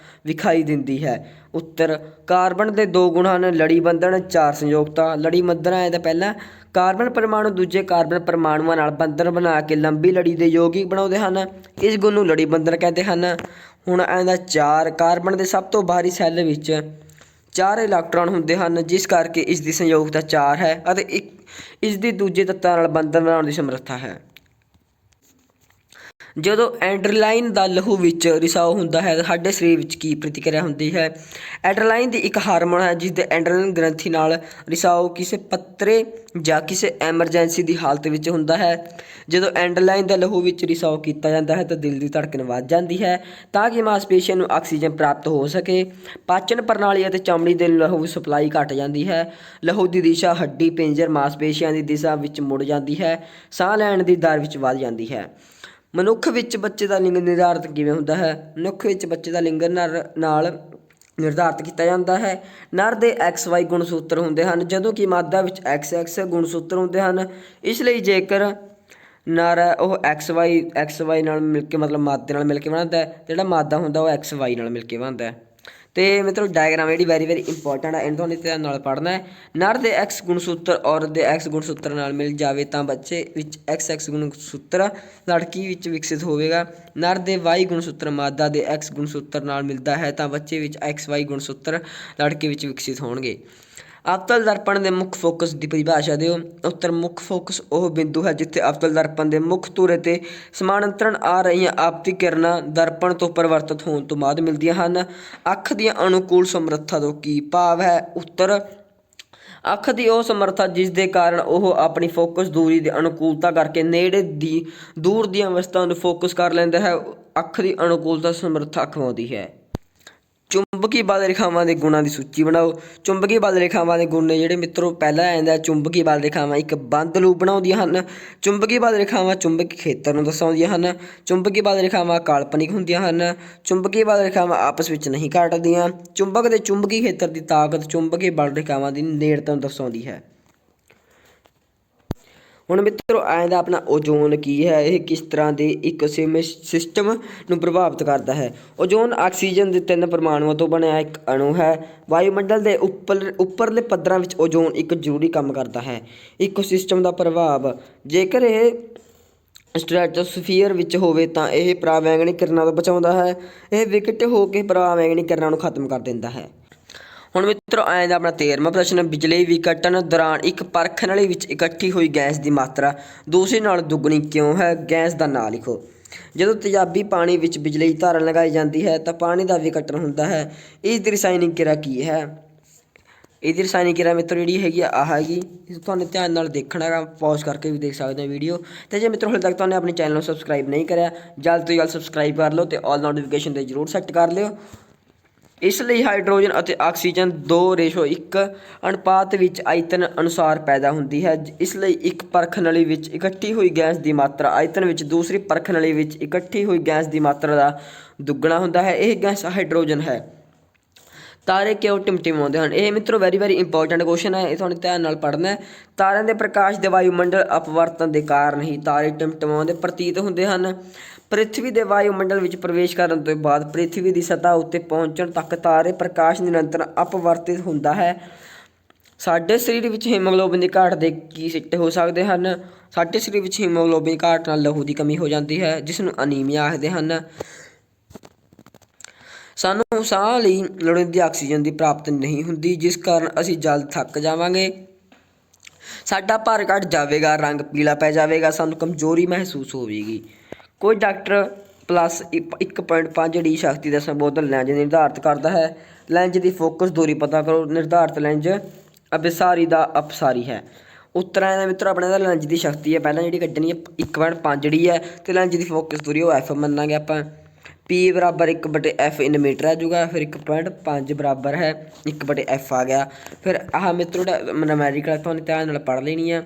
S1: ਵਿਖਾਈ ਦਿੰਦੀ ਹੈ? ਉੱਤਰ, ਕਾਰਬਨ ਦੇ 2 ਗੁਣ ਹਨ ਲੜੀ ਬੰਧਨ, 4 ਸੰਯੋਗਤਾ। ਲੜੀ ਬੰਧਨ ਆਇਆ ਤਾਂ ਪਹਿਲਾਂ ਕਾਰਬਨ ਪਰਮਾਣੂ ਦੂਜੇ ਕਾਰਬਨ ਪਰਮਾਣੂਆਂ ਨਾਲ ਬੰਧਨ ਬਣਾ ਕੇ ਲੰਬੀ ਲੜੀ ਦੇ ਯੌਗਿਕ ਬਣਾਉਂਦੇ ਹਨ, ਇਸ ਗੁਣ ਨੂੰ ਲੜੀ ਬੰਧਨ ਕਹਿੰਦੇ ਹਨ। ਹੁਣ ਆਉਂਦਾ 4, ਕਾਰਬਨ ਦੇ ਸਭ ਤੋਂ ਬਾਹਰੀ ਸੈੱਲ ਵਿੱਚ 4 ਇਲੈਕਟ੍ਰੋਨ ਹੁੰਦੇ ਹਨ ਜਿਸ ਕਰਕੇ ਇਸ ਦੀ ਸੰਯੋਗਤਾ 4 ਹੈ ਅਤੇ ਇਸ ਦੀ ਦੂਜੇ ਤੱਤਾਂ ਨਾਲ ਬੰਧਨ ਬਣਾਉਣ ਦੀ ਸਮਰੱਥਾ ਹੈ। ਜਦੋਂ ਐਡਰੇਨਾਲਾਈਨ ਦਾ ਲਹੂ ਵਿੱਚ ਰਿਸਾਓ ਹੁੰਦਾ ਹੈ ਸਾਡੇ ਸਰੀਰ ਵਿੱਚ ਕੀ ਪ੍ਰਤੀਕਿਰਿਆ ਹੁੰਦੀ ਹੈ। ਐਡਰੇਨਾਲਾਈਨ ਦੀ ਇੱਕ ਹਾਰਮੋਨ ਹੈ ਜਿਸ ਦੇ ਐਡਰੇਨਾਲਾਈਨ ਗ੍ਰੰਥੀ ਨਾਲ ਰਿਸਾਓ ਕਿਸੇ ਪੱਤਰੇ ਜਾਂ ਕਿਸੇ ਐਮਰਜੈਂਸੀ ਦੀ ਹਾਲਤ ਵਿੱਚ ਹੁੰਦਾ ਹੈ। ਜਦੋਂ ਐਡਰੇਨਾਲਾਈਨ ਦਾ ਲਹੂ ਵਿੱਚ ਰਿਸਾਓ ਕੀਤਾ ਜਾਂਦਾ ਹੈ ਤਾਂ ਦਿਲ ਦੀ ਧੜਕਣ ਵੱਧ ਜਾਂਦੀ ਹੈ ਤਾਂ ਕਿ ਮਾਸਪੇਸ਼ੀਆਂ ਨੂੰ ਆਕਸੀਜਨ ਪ੍ਰਾਪਤ ਹੋ ਸਕੇ। ਪਾਚਨ ਪ੍ਰਣਾਲੀ ਅਤੇ ਚਮੜੀ ਦੇ ਲਹੂ ਸਪਲਾਈ ਘੱਟ ਜਾਂਦੀ ਹੈ। ਲਹੂ ਦੀ ਦਿਸ਼ਾ ਹੱਡੀ ਪਿੰਜਰ ਮਾਸਪੇਸ਼ੀਆਂ ਦੀ ਦਿਸ਼ਾ ਵਿੱਚ ਮੁੜ ਜਾਂਦੀ ਹੈ। ਸਾਹ ਲੈਣ ਦੀ ਦਰ ਵਿੱਚ ਵੱਧ ਜਾਂਦੀ ਹੈ। ਮਨੁੱਖ ਵਿੱਚ ਬੱਚੇ ਦਾ ਲਿੰਗ ਨਿਰਧਾਰਿਤ ਕਿਵੇਂ ਹੁੰਦਾ ਹੈ। ਮਨੁੱਖ ਵਿੱਚ ਬੱਚੇ ਦਾ ਲਿੰਗ ਨਰ ਨਾਲ ਨਿਰਧਾਰਿਤ ਕੀਤਾ ਜਾਂਦਾ ਹੈ। ਨਰ ਦੇ XY ਗੁਣਸੂਤਰ ਹੁੰਦੇ ਹਨ ਜਦੋਂ ਕਿ ਮਾਦਾ ਵਿੱਚ XX ਗੁਣਸੂਤਰ ਹੁੰਦੇ ਹਨ। ਇਸ ਲਈ ਜੇਕਰ ਨਰ ਹੈ ਉਹ XY ਨਾਲ ਮਿਲ ਕੇ ਮਤਲਬ ਮਾਦੇ ਨਾਲ ਮਿਲ ਕੇ ਬਣਦਾ ਹੈ, ਜਿਹੜਾ ਮਾਦਾ ਹੁੰਦਾ ਉਹ XY ਨਾਲ ਮਿਲ ਕੇ ਬਣਦਾ ਹੈ। ਅਤੇ ਮਤਲਬ ਡਾਇਗਰਾਮ ਜਿਹੜੀ ਵੈਰੀ ਇੰਪੋਰਟੈਂਟ ਹੈ, ਇਹਨੂੰ ਤੁਹਾਨੂੰ ਧਿਆਨ ਨਾਲ ਪੜ੍ਹਨਾ ਹੈ। ਨਰ ਦੇ X ਗੁਣਸੂਤਰ ਔਰਤ ਦੇ X ਗੁਣਸੂਤਰ ਨਾਲ ਮਿਲ ਜਾਵੇ ਤਾਂ ਬੱਚੇ ਵਿੱਚ XX ਗੁਣਸੂਤਰ ਲੜਕੀ ਵਿੱਚ ਵਿਕਸਿਤ ਹੋਵੇਗਾ। ਨਰ ਦੇ Y ਗੁਣਸੂਤਰ ਮਾਦਾ ਦੇ X ਗੁਣਸੂਤਰ ਨਾਲ ਮਿਲਦਾ ਹੈ ਤਾਂ ਬੱਚੇ ਵਿੱਚ XY ਗੁਣਸੂਤਰ ਲੜਕੇ ਵਿੱਚ ਵਿਕਸਿਤ ਹੋਣਗੇ। ਅਵਤਲ ਦਰਪਣ ਦੇ ਮੁੱਖ ਫੋਕਸ ਦੀ ਪਰਿਭਾਸ਼ਾ ਦਿਓ। ਉੱਤਰ ਮੁੱਖ ਫੋਕਸ ਉਹ ਬਿੰਦੂ ਹੈ ਜਿੱਥੇ ਅਵਤਲ ਦਰਪਣ ਦੇ ਮੁੱਖ ਧੁਰੇ 'ਤੇ ਸਮਾਨਾਂਤਰਨ ਆ ਰਹੀਆਂ ਆਪਤਿਕ ਕਿਰਨਾਂ ਦਰਪਣ ਤੋਂ ਪਰਿਵਰਤਿਤ ਹੋਣ ਤੋਂ ਬਾਅਦ ਮਿਲਦੀਆਂ ਹਨ। ਅੱਖ ਦੀਆਂ ਅਨੁਕੂਲ ਸਮਰੱਥਾ ਤੋਂ ਕੀ ਭਾਵ ਹੈ। ਉੱਤਰ ਅੱਖ ਦੀ ਉਹ ਸਮਰੱਥਾ ਜਿਸ ਦੇ ਕਾਰਨ ਉਹ ਆਪਣੀ ਫੋਕਸ ਦੂਰੀ ਦੀ ਅਨੁਕੂਲਤਾ ਕਰਕੇ ਨੇੜੇ ਦੀ ਦੂਰ ਦੀਆਂ ਵਸਤਾਂ ਨੂੰ ਫੋਕਸ ਕਰ ਲੈਂਦਾ ਹੈ। ਅੱਖ ਦੀ ਅਨੁਕੂਲਤਾ ਸਮਰੱਥਾ ਅਖਵਾਉਂਦੀ ਹੈ। ਚੁੰਬਕੀ ਬਲ ਰੇਖਾਵਾਂ ਦੇ ਗੁਣਾਂ ਦੀ ਸੂਚੀ ਬਣਾਓ। ਚੁੰਬਕੀ ਬਲ ਰੇਖਾਵਾਂ ਦੇ ਗੁਣ ਨੇ ਜਿਹੜੇ ਮਿੱਤਰੋ ਪਹਿਲਾਂ ਆ ਜਾਂਦਾ ਚੁੰਬਕੀ ਬਲ ਰੇਖਾਵਾਂ ਇੱਕ ਬੰਦ ਲੂਪ ਬਣਾਉਂਦੀਆਂ ਹਨ। ਚੁੰਬਕੀ ਬਲ ਰੇਖਾਵਾਂ ਚੁੰਬਕੀ ਖੇਤਰ ਨੂੰ ਦਰਸਾਉਂਦੀਆਂ ਹਨ। ਚੁੰਬਕੀ ਬਲ ਰੇਖਾਵਾਂ ਕਾਲਪਨਿਕ ਹੁੰਦੀਆਂ ਹਨ। ਚੁੰਬਕੀ ਬਲ ਰੇਖਾਵਾਂ ਆਪਸ ਵਿੱਚ ਨਹੀਂ ਘਟਦੀਆਂ। ਚੁੰਬਕ ਦੇ ਚੁੰਬਕੀ ਖੇਤਰ ਦੀ ਤਾਕਤ ਚੁੰਬਕੀ ਬਲ ਰੇਖਾਵਾਂ ਦੀ ਨੇੜਤਾ ਨੂੰ ਦਰਸਾਉਂਦੀ ਹੈ। ਹੁਣ ਮਿੱਤਰੋ ਆਇਂਦਾ ਆਪਣਾ ਓਜ਼ੋਨ ਕੀ ਹੈ, ਇਹ ਕਿਸ ਤਰ੍ਹਾਂ ਦੇ ਸਿਸਟਮ ਨੂੰ ਪ੍ਰਭਾਵਿਤ ਕਰਦਾ ਹੈ। ਓਜ਼ੋਨ ਆਕਸੀਜਨ ਦੇ 3 ਪਰਮਾਣੂਆਂ ਤੋਂ ਬਣਿਆ ਇੱਕ ਅਣੂ ਹੈ। ਵਾਯੂਮੰਡਲ ਦੇ ਉੱਪਰਲੇ ਪੱਧਰਾਂ ਵਿੱਚ ਓਜ਼ੋਨ ਇੱਕ ਜ਼ਰੂਰੀ ਕੰਮ ਕਰਦਾ ਹੈ। ਇਕੋਸਿਸਟਮ ਦਾ ਪ੍ਰਭਾਵ ਜੇਕਰ ਇਹ ਸਟ੍ਰੈਟੋਸਫੀਅਰ ਵਿੱਚ ਹੋਵੇ ਤਾਂ ਇਹ ਪਰਾਵੈਂਗਣੀ ਕਿਰਨਾਂ ਤੋਂ ਬਚਾਉਂਦਾ ਹੈ। ਇਹ ਵਿਕਟ ਹੋ ਕੇ ਪਰਾਵੈਂਗਣੀ ਕਿਰਨਾਂ ਨੂੰ ਖਤਮ ਕਰ ਦਿੰਦਾ ਹੈ। ਹੁਣ ਮਿੱਤਰੋ ਆਏ ਦਾ ਆਪਣਾ 13ਵਾਂ ਪ੍ਰਸ਼ਨ, ਬਿਜਲੀ ਵਿਘਟਨ ਦੌਰਾਨ ਇੱਕ ਪਰਖ ਨਲੀ ਵਿੱਚ ਇਕੱਠੀ ਹੋਈ ਗੈਸ ਦੀ ਮਾਤਰਾ ਦੂਸਰੀ ਨਾਲੋਂ ਦੁੱਗਣੀ ਕਿਉਂ ਹੈ। ਗੈਸ ਦਾ ਨਾਂ ਲਿਖੋ। ਜਦੋਂ ਤੇਜ਼ਾਬੀ ਪਾਣੀ ਵਿੱਚ ਬਿਜਲੀ ਦੀ ਧਾਰਾ ਲਗਾਈ ਜਾਂਦੀ ਹੈ ਤਾਂ ਪਾਣੀ ਦਾ ਵਿਘਟਨ ਹੁੰਦਾ ਹੈ। ਇਸ ਦੀ ਰਸਾਇਣਿਕ ਕਿਰਿਆ ਕੀ ਹੈ। ਇਹਦੀ ਰਸਾਇਣਿਕ ਕਿਰਿਆ ਮਿੱਤਰੋ ਜਿਹੜੀ ਹੈਗੀ ਆ ਹੈਗੀ, ਇਸ ਤੁਹਾਨੂੰ ਧਿਆਨ ਨਾਲ ਦੇਖਣਾ ਹੈਗਾ, ਪੌਜ਼ ਕਰਕੇ ਵੀ ਦੇਖ ਸਕਦੇ ਹੋ ਵੀਡੀਓ। ਅਤੇ ਜੇ ਮਿੱਤਰੋ ਹਾਲੇ ਤੱਕ ਤੁਹਾਨੂੰ ਆਪਣੇ ਚੈਨਲ ਨੂੰ ਸਬਸਕ੍ਰਾਈਬ ਨਹੀਂ ਕਰਿਆ ਜਲਦ ਤੋਂ ਜਲਦ ਸਬਸਕ੍ਰਾਈਬ ਕਰ ਲਓ ਅਤੇ ਆਲ ਨੋਟੀਫਿਕੇਸ਼ਨ 'ਤੇ ਜ਼ਰੂਰ ਸੈੱਟ ਕਰ ਲਿਓ। ਇਸ ਲਈ ਹਾਈਡਰੋਜਨ ਅਤੇ ਆਕਸੀਜਨ 2:1 ਅਨੁਪਾਤ ਵਿੱਚ ਆਇਤਨ ਅਨੁਸਾਰ ਪੈਦਾ ਹੁੰਦੀ ਹੈ। ਇਸ ਲਈ ਇੱਕ ਪਰਖ ਨਲੀ ਵਿੱਚ ਇਕੱਠੀ ਹੋਈ ਗੈਸ ਦੀ ਮਾਤਰਾ ਆਇਤਨ ਵਿੱਚ ਦੂਸਰੀ ਪਰਖ ਨਲੀ ਵਿੱਚ ਇਕੱਠੀ ਹੋਈ ਗੈਸ ਦੀ ਮਾਤਰਾ ਦਾ ਦੁੱਗਣਾ ਹੁੰਦਾ ਹੈ। ਇਹ ਗੈਸ ਹਾਈਡਰੋਜਨ ਹੈ। ਤਾਰੇ ਕਿਉਂ ਟਿਮਟਿਮਾਉਂਦੇ ਹਨ। ਇਹ ਮਿੱਤਰੋ ਵੈਰੀ ਇੰਪੋਰਟੈਂਟ ਕੁਐਸਚਨ ਹੈ, ਇਹ ਤੁਹਾਨੂੰ ਧਿਆਨ ਨਾਲ ਪੜ੍ਹਨਾ ਹੈ। ਤਾਰਿਆਂ ਦੇ ਪ੍ਰਕਾਸ਼ ਦੇ ਵਾਯੂਮੰਡਲ ਅਪਵਰਤਨ ਦੇ ਕਾਰਨ ਹੀ ਤਾਰੇ ਟਿਮਟਿਮਾਉਂਦੇ ਪ੍ਰਤੀਤ ਹੁੰਦੇ ਹਨ। ਪ੍ਰਿਥਵੀ ਦੇ ਵਾਯੂਮੰਡਲ ਵਿੱਚ ਪ੍ਰਵੇਸ਼ ਕਰਨ ਤੋਂ ਬਾਅਦ ਪ੍ਰਿਥਵੀ ਦੀ ਸਤ੍ਹਾ ਉੱਤੇ ਪਹੁੰਚਣ ਤੱਕ ਤਾਰੇ ਪ੍ਰਕਾਸ਼ ਨਿਰੰਤਰ ਅਪਵਰਤਿਤ ਹੁੰਦਾ ਹੈ। ਸਾਡੇ ਸਰੀਰ ਵਿੱਚ ਹੀਮੋਗਲੋਬਿਨ ਦੀ ਘਾਟ ਦੇ ਕੀ ਸਿੱਟੇ ਹੋ ਸਕਦੇ ਹਨ। ਸਾਡੇ ਸਰੀਰ ਵਿੱਚ ਹੀਮੋਗਲੋਬਿਨ ਦੀ ਘਾਟ ਨਾਲ ਲਹੂ ਦੀ ਕਮੀ ਹੋ ਜਾਂਦੀ ਹੈ ਜਿਸ ਨੂੰ ਅਨੀਮੀਆ ਆਖਦੇ ਹਨ। ਸਾਨੂੰ ਸਾਹ ਲਈ ਲੋੜੀਂਦੀ ਆਕਸੀਜਨ ਦੀ ਪ੍ਰਾਪਤੀ ਨਹੀਂ ਹੁੰਦੀ ਜਿਸ ਕਾਰਨ ਅਸੀਂ ਜਲਦ ਥੱਕ ਜਾਵਾਂਗੇ। ਸਾਡਾ ਭਾਰ ਘੱਟ ਜਾਵੇਗਾ, ਰੰਗ ਪੀਲਾ ਪੈ ਜਾਵੇਗਾ, ਸਾਨੂੰ ਕਮਜ਼ੋਰੀ ਮਹਿਸੂਸ ਹੋਵੇਗੀ। ਕੋਈ ਡਾਕਟਰ +1.5 ਡੀ ਸ਼ਕਤੀ ਦਾ ਸੰਬੋਧਨ ਲੈਂਜ ਨਿਰਧਾਰਿਤ ਕਰਦਾ ਹੈ। ਲੈਂਜ ਦੀ ਫੋਕਸ ਦੂਰੀ ਪਤਾ ਕਰੋ। ਨਿਰਧਾਰਿਤ ਲੈਂਜ ਅਭਿਸਾਰੀ ਦਾ ਅਪਸਾਰੀ ਹੈ। ਉੱਤਰਾਂ ਦਾ ਮਿੱਤਰ ਆਪਣੇ ਦਾ ਲੈਂਜ ਦੀ ਸ਼ਕਤੀ ਹੈ ਪਹਿਲਾਂ ਜਿਹੜੀ ਕੱਢਣੀ ਹੈ 1.5 ਡੀ ਹੈ ਅਤੇ ਲੈਂਜ ਦੀ ਫੋਕਸ ਦੂਰੀ ਉਹ F ਮੰਨਾਂਗੇ ਆਪਾਂ। P = 1/F ਇਨ ਮੀਟਰ ਆ ਜੂਗਾ। ਫਿਰ 1.5 ਬਰਾਬਰ ਹੈ 1/F ਆ ਗਿਆ। ਫਿਰ ਆਹ ਮਿੱਤਰੋ ਨੁਮੈਰੀਕਲ ਤੁਹਾਨੂੰ ਧਿਆਨ ਨਾਲ ਪੜ੍ਹ ਲੈਣੀ ਆ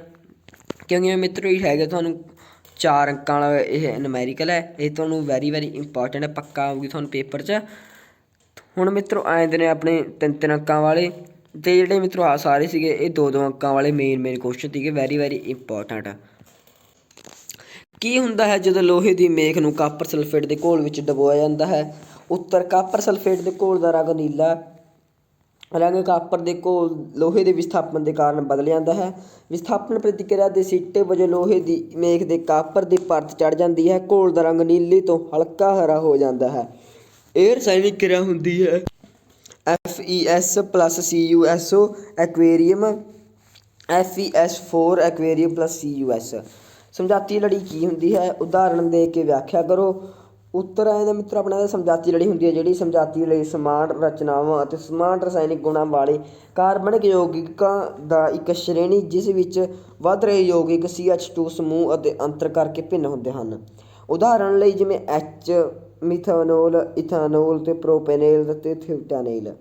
S1: ਕਿਉਂਕਿ ਮਿੱਤਰੋ ਇਹ ਹੈਗਾ ਤੁਹਾਨੂੰ 4 ਅੰਕਾਂ ਵਾਲਾ ਇਹ ਨੁਮੈਰੀਕਲ ਹੈ। ਇਹ ਤੁਹਾਨੂੰ ਵੈਰੀ ਇੰਪੋਰਟੈਂਟ ਹੈ, ਪੱਕਾ ਆਊਗੀ ਤੁਹਾਨੂੰ ਪੇਪਰ 'ਚ। ਹੁਣ ਮਿੱਤਰੋ ਆਏ ਦੇ ਨੇ ਆਪਣੇ 3 ਅੰਕਾਂ ਵਾਲੇ ਅਤੇ ਜਿਹੜੇ ਮਿੱਤਰੋ ਆਹ ਸਾਰੇ ਸੀਗੇ ਇਹ 2 ਅੰਕਾਂ ਵਾਲੇ ਮੇਨ ਕੁਐਸਚਨ ਸੀਗੇ ਵੈਰੀ ਇੰਪੋਰਟੈਂਟ। ਕੀ ਹੁੰਦਾ ਹੈ ਜਦੋਂ ਲੋਹੇ ਦੀ ਮੇਖ ਨੂੰ ਕਾਪਰ ਸਲਫੇਟ ਦੇ ਘੋਲ ਵਿੱਚ ਡੁਬੋਇਆ ਜਾਂਦਾ ਹੈ। ਉੱਤਰ ਕਾਪਰ ਸਲਫੇਟ ਦੇ ਘੋਲ ਦਾ ਰੰਗ ਨੀਲਾ ਰੰਗ ਕਾਪਰ ਦੇ ਘੋਲ ਲੋਹੇ ਦੇ ਵਿਸਥਾਪਨ ਦੇ ਕਾਰਨ ਬਦਲ ਜਾਂਦਾ ਹੈ। ਵਿਸਥਾਪਨ ਪ੍ਰਤੀਕਿਰਿਆ ਦੇ ਸਿੱਟੇ ਵਜੋਂ ਲੋਹੇ ਦੀ ਮੇਖ ਦੇ ਕਾਪਰ ਦੀ ਪਰਤ ਚੜ੍ਹ ਜਾਂਦੀ ਹੈ। ਘੋਲ ਦਾ ਰੰਗ ਨੀਲੇ ਤੋਂ ਹਲਕਾ ਹਰਾ ਹੋ ਜਾਂਦਾ ਹੈ। ਇਹ ਰਸਾਇਣਿਕ ਕਿਰਿਆ ਹੁੰਦੀ ਹੈ FeS + CuSO aquarium FeS4 aquarium + CuS। ਸਮਝਾਤੀ ਲੜੀ ਕੀ ਹੁੰਦੀ ਹੈ, ਉਦਾਹਰਣ ਦੇ ਕੇ ਵਿਆਖਿਆ ਕਰੋ। ਉੱਤਰ ਆ ਜਾਂਦਾ ਮਿੱਤਰ ਆਪਣਾ ਸਮਝਾਤੀ ਲੜੀ ਹੁੰਦੀ ਹੈ ਜਿਹੜੀ ਸਮਝਾਤੀ ਲਈ ਸਮਾਨ ਰਚਨਾਵਾਂ ਅਤੇ ਸਮਾਨ ਰਸਾਇਣਿਕ ਗੁਣਾਂ ਵਾਲੇ ਕਾਰਬਨਿਕ ਯੌਗਿਕਾਂ ਦਾ ਇੱਕ ਸ਼੍ਰੇਣੀ ਜਿਸ ਵਿੱਚ ਵੱਧ ਰਹੇ ਯੌਗਿਕ CH2 ਸਮੂਹ ਅਤੇ ਅੰਤਰ ਕਰਕੇ ਭਿੰਨ ਹੁੰਦੇ ਹਨ। ਉਦਾਹਰਣ ਲਈ ਜਿਵੇਂ H ਮਿਥਾਨੋਲ, ਇਥਾਨੋਲ ਅਤੇ ਪ੍ਰੋਪੇਨੇਲ ਅਤੇ ਥਿਊਟੈਨੇਲ।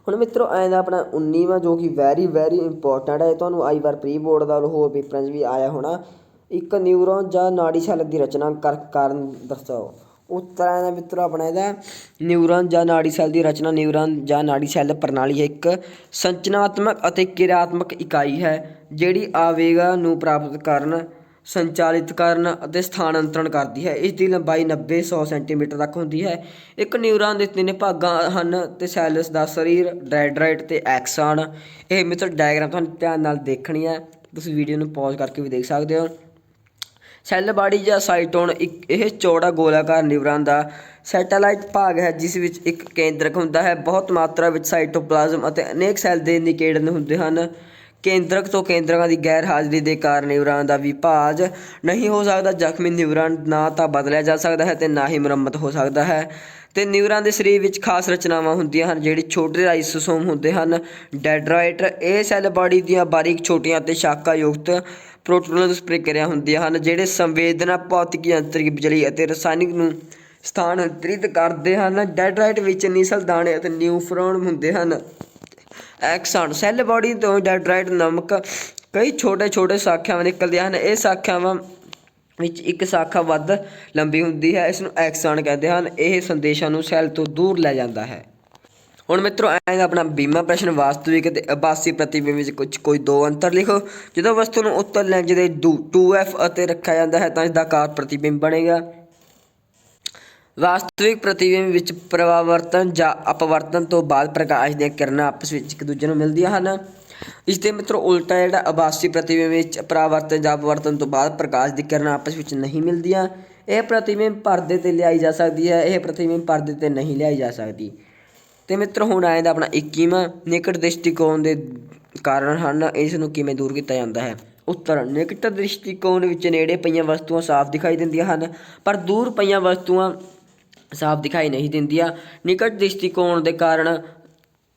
S1: ਹੁਣ ਮਿੱਤਰੋ ਆਇਆ ਆਪਣਾ 19ਵਾਂ ਜੋ ਕਿ ਵੈਰੀ ਇੰਪੋਰਟੈਂਟ ਹੈ, ਤੁਹਾਨੂੰ ਆਈ ਵਾਰ ਪ੍ਰੀ ਬੋਰਡ ਦਾ ਹੋਰ ਪੇਪਰਾਂ 'ਚ ਵੀ ਆਇਆ ਹੋਣਾ। ਇੱਕ ਨਿਊਰੋਨ ਜਾਂ ਨਾੜੀ ਸੈੱਲ ਦੀ ਰਚਨਾ ਕਾਰਨ ਦਰਸਾਓ। ਉੱਤਰ ਆਇਆ ਮਿੱਤਰੋ ਆਪਣਾ ਇਹਦਾ ਨਿਊਰੋਨ ਜਾਂ ਨਾੜੀ ਸੈੱਲ ਦੀ ਰਚਨਾ। ਨਿਊਰੋਨ ਜਾਂ ਨਾੜੀ ਸੈੱਲ ਪ੍ਰਣਾਲੀ ਇੱਕ ਸੰਰਚਨਾਤਮਕ ਅਤੇ ਕਿਰਿਆਤਮਕ ਇਕਾਈ ਹੈ ਜਿਹੜੀ ਆਵੇਗਾਂ ਨੂੰ ਪ੍ਰਾਪਤ ਕਰਨ, ਸੰਚਾਲਿਤ ਕਰਨ ਅਤੇ ਸਥਾਨਾਂਤਰਨ ਕਰਦੀ ਹੈ। ਇਸ ਦੀ ਲੰਬਾਈ 90-100 ਸੈਂਟੀਮੀਟਰ ਤੱਕ ਹੁੰਦੀ ਹੈ। ਇੱਕ ਨਿਊਰਾਨ ਦੇ 3 ਭਾਗਾਂ ਹਨ ਅਤੇ ਸੈਲਸ ਦਾ ਸਰੀਰ, ਡੈਂਡਰਾਈਟ ਅਤੇ ਐਕਸਾਨ। ਇਹ ਮਿੱਤਰ ਡਾਇਗਰਾਮ ਤੁਹਾਨੂੰ ਧਿਆਨ ਨਾਲ ਦੇਖਣੀ ਹੈ, ਤੁਸੀਂ ਵੀਡੀਓ ਨੂੰ ਪੌਜ਼ ਕਰਕੇ ਵੀ ਦੇਖ ਸਕਦੇ ਹੋ। ਸੈੱਲ ਬਾਡੀ ਜਾਂ ਸਾਈਟੋਨ ਇਹ ਚੌੜਾ ਗੋਲਾਕਾਰ ਨਿਊਰਾਨ ਦਾ ਸੈਟੇਲਾਈਟ ਭਾਗ ਹੈ ਜਿਸ ਵਿੱਚ ਇੱਕ ਕੇਂਦਰਕ ਹੁੰਦਾ ਹੈ। ਬਹੁਤ ਮਾਤਰਾ ਵਿੱਚ ਸਾਈਟੋਪਲਾਜ਼ਮ ਅਤੇ ਅਨੇਕ ਸੈੱਲ ਦੇ ਨਿਕੇੜਨ ਹੁੰਦੇ ਹਨ। ਕੇਂਦਰਕ ਤੋਂ ਕੇਂਦਰਕਾਂ ਦੀ ਗੈਰ ਹਾਜ਼ਰੀ ਦੇ ਕਾਰਨ ਨਿਊਰਾਨ ਦਾ ਵਿਭਾਜ ਨਹੀਂ ਹੋ ਸਕਦਾ। ਜ਼ਖਮੀ ਨਿਊਰਾਨ ਨਾ ਤਾਂ ਬਦਲਿਆ ਜਾ ਸਕਦਾ ਹੈ ਅਤੇ ਨਾ ਹੀ ਮੁਰੰਮਤ ਹੋ ਸਕਦਾ ਹੈ। ਅਤੇ ਨਿਊਰਾਨ ਦੇ ਸਰੀਰ ਵਿੱਚ ਖਾਸ ਰਚਨਾਵਾਂ ਹੁੰਦੀਆਂ ਹਨ ਜਿਹੜੀ ਛੋਟੇ ਰਾਈਸੋਸੋਮ ਹੁੰਦੇ ਹਨ। ਡੈਂਡਰਾਈਟ ਇਹ ਸੈੱਲ ਬਾਡੀ ਦੀਆਂ ਬਾਰੀਕ ਛੋਟੀਆਂ ਅਤੇ ਸ਼ਾਖਾ ਯੁਕਤ ਪ੍ਰੋਟੋਨਸ ਪ੍ਰਕਿਰਿਆ ਹੁੰਦੀਆਂ ਹਨ ਜਿਹੜੇ ਸੰਵੇਦਨਾ, ਭੌਤਿਕ, ਯੰਤਰਿਕ, ਬਿਜਲੀ ਅਤੇ ਰਸਾਇਣਿਕ ਨੂੰ ਸਥਾਨਾਂਤਰਿਤ ਕਰਦੇ ਹਨ। ਡੈਂਡਰਾਈਟ ਵਿੱਚ ਨੀਸਲ ਦਾਣੇ ਅਤੇ ਨਿਊਫਰੋਨ ਹੁੰਦੇ ਹਨ। ਐਕਸਾਨ ਸੈੱਲ ਬਾਡੀ ਤੋਂ ਡੈਂਡਰਾਈਟ ਨਾਮਕ ਕਈ ਛੋਟੇ ਸ਼ਾਖਿਆਵਾਂ ਨਿਕਲਦੀਆਂ ਹਨ। ਇਹ ਸ਼ਾਖਿਆਵਾਂ ਵਿੱਚ ਇੱਕ ਸ਼ਾਖਾ ਵੱਧ ਲੰਬੀ ਹੁੰਦੀ ਹੈ, ਇਸ ਨੂੰ ਐਕਸਾਨ ਕਹਿੰਦੇ ਹਨ। ਇਹ ਸੰਦੇਸ਼ਾਂ ਨੂੰ ਸੈੱਲ ਤੋਂ ਦੂਰ ਲੈ ਜਾਂਦਾ ਹੈ। ਹੁਣ ਮਿੱਤਰੋ ਆਏਗਾ ਆਪਣਾ 20ਵਾਂ ਪ੍ਰਸ਼ਨ, ਵਾਸਤਵਿਕ ਅਤੇ ਆਭਾਸੀ ਪ੍ਰਤੀਬਿੰਬ ਵਿੱਚ ਕੋਈ ਦੋ ਅੰਤਰ ਲਿਖੋ। ਜਦੋਂ ਵਸਤੂ ਨੂੰ ਉੱਤਰ ਲੈਂਜ ਦੇ 2F ਅਤੇ ਰੱਖਿਆ ਜਾਂਦਾ ਹੈ ਤਾਂ ਇਸਦਾ ਆਕਾਰ ਪ੍ਰਤੀਬਿੰਬ ਬਣੇਗਾ। ਵਾਸਤਵਿਕ ਪ੍ਰਤੀਬਿੰਬ ਵਿੱਚ ਪਰਾਵਰਤਨ ਜਾਂ ਅਪਵਰਤਨ ਤੋਂ ਬਾਅਦ ਪ੍ਰਕਾਸ਼ ਦੀਆਂ ਕਿਰਨਾਂ ਆਪਸ ਵਿੱਚ ਇੱਕ ਦੂਜੇ ਨੂੰ ਮਿਲਦੀਆਂ ਹਨ। ਇਸ ਦੇ ਮਿੱਤਰੋ ਉਲਟਾ ਜਿਹੜਾ ਆਭਾਸੀ ਪ੍ਰਤੀਬਿੰਬ ਵਿੱਚ ਪਰਾਵਰਤਨ ਜਾਂ ਅਪਵਰਤਨ ਤੋਂ ਬਾਅਦ ਪ੍ਰਕਾਸ਼ ਦੀ ਕਿਰਨਾਂ ਆਪਸ ਵਿੱਚ ਨਹੀਂ ਮਿਲਦੀਆਂ। ਇਹ ਪ੍ਰਤੀਬਿੰਬ ਪਰਦੇ 'ਤੇ ਲਿਆਈ ਜਾ ਸਕਦੀ ਹੈ, ਇਹ ਪ੍ਰਤੀਬਿੰਬ ਪਰਦੇ 'ਤੇ ਨਹੀਂ ਲਿਆਈ ਜਾ ਸਕਦੀ। ਅਤੇ ਮਿੱਤਰ ਹੁਣ ਆ ਜਾਂਦਾ ਆਪਣਾ 21ਵਾਂ, ਨਿਕਟ ਦ੍ਰਿਸ਼ਟੀਕੋਣ ਦੇ ਕਾਰਨ ਹਨ, ਇਸ ਨੂੰ ਕਿਵੇਂ ਦੂਰ ਕੀਤਾ ਜਾਂਦਾ ਹੈ। ਉੱਤਰ ਨਿਕਟ ਦ੍ਰਿਸ਼ਟੀਕੋਣ ਵਿੱਚ ਨੇੜੇ ਪਈਆਂ ਵਸਤੂਆਂ ਸਾਫ਼ ਦਿਖਾਈ ਦਿੰਦੀਆਂ ਹਨ ਪਰ ਦੂਰ ਪਈਆਂ ਵਸਤੂਆਂ ਸਾਫ਼ ਦਿਖਾਈ ਨਹੀਂ ਦਿੰਦੀਆਂ। ਨਿਕਟ ਦ੍ਰਿਸ਼ਟੀਕੋਣ ਦੇ ਕਾਰਨ